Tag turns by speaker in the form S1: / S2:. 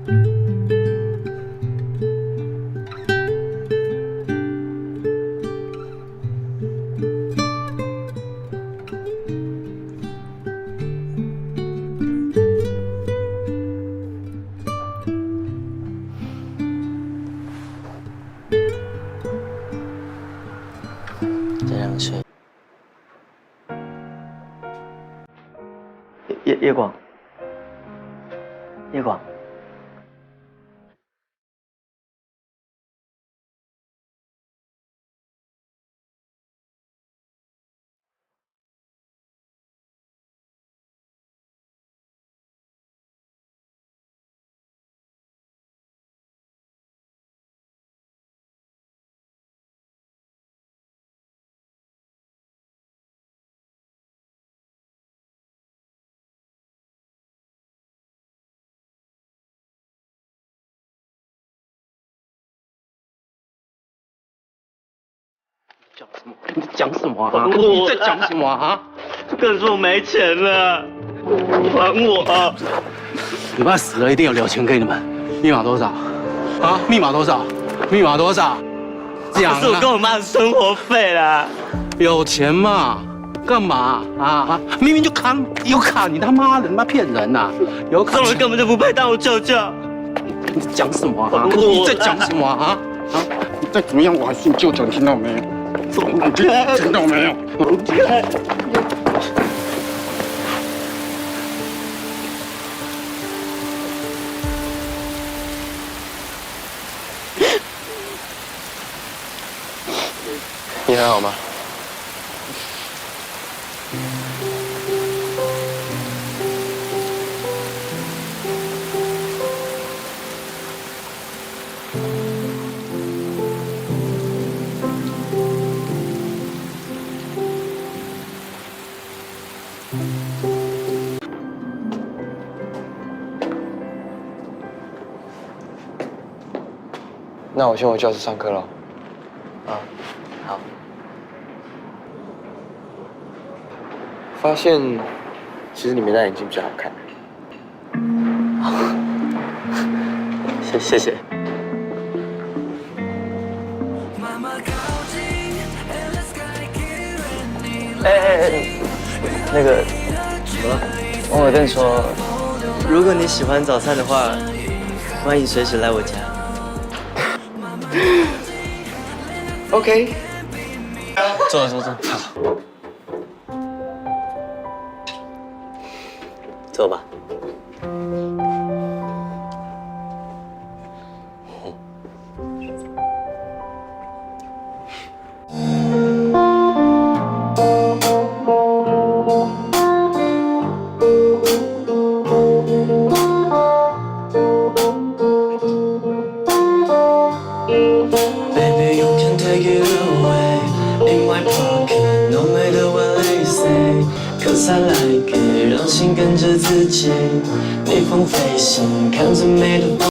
S1: 这样睡。
S2: 夜广，夜广，
S1: 讲什么？你讲什么啊？你在讲什么啊？
S2: 跟你说我没钱了，还我啊！
S1: 你爸死了一定有留钱给你们。密码多少？啊？密码多少？密码多少？讲啊！
S2: 是我跟我妈的生活费啦。
S1: 有钱嘛？干嘛啊？明明就有卡，你他妈的，你妈骗人呐！有卡，
S2: 这种人根本就不配当我舅舅。
S1: 你在讲什么啊？你在讲什么啊？啊！你再怎么样，我还是你舅舅，你听到没有？你听到没有？你还好吗？那我先回教室上课了。
S2: 啊，好。
S1: 发现其实你没戴眼镜比较好看。
S2: 谢谢。那个，怎么了？王伟跟你说，如果你喜欢早餐的话，欢迎随时来我家。
S1: OK。
S2: 坐。好。坐吧。
S3: Baby, you can take it away. In my pocket, no matter what they say. Cause I like it, 让心跟着自己，逆风飞行，看着美的。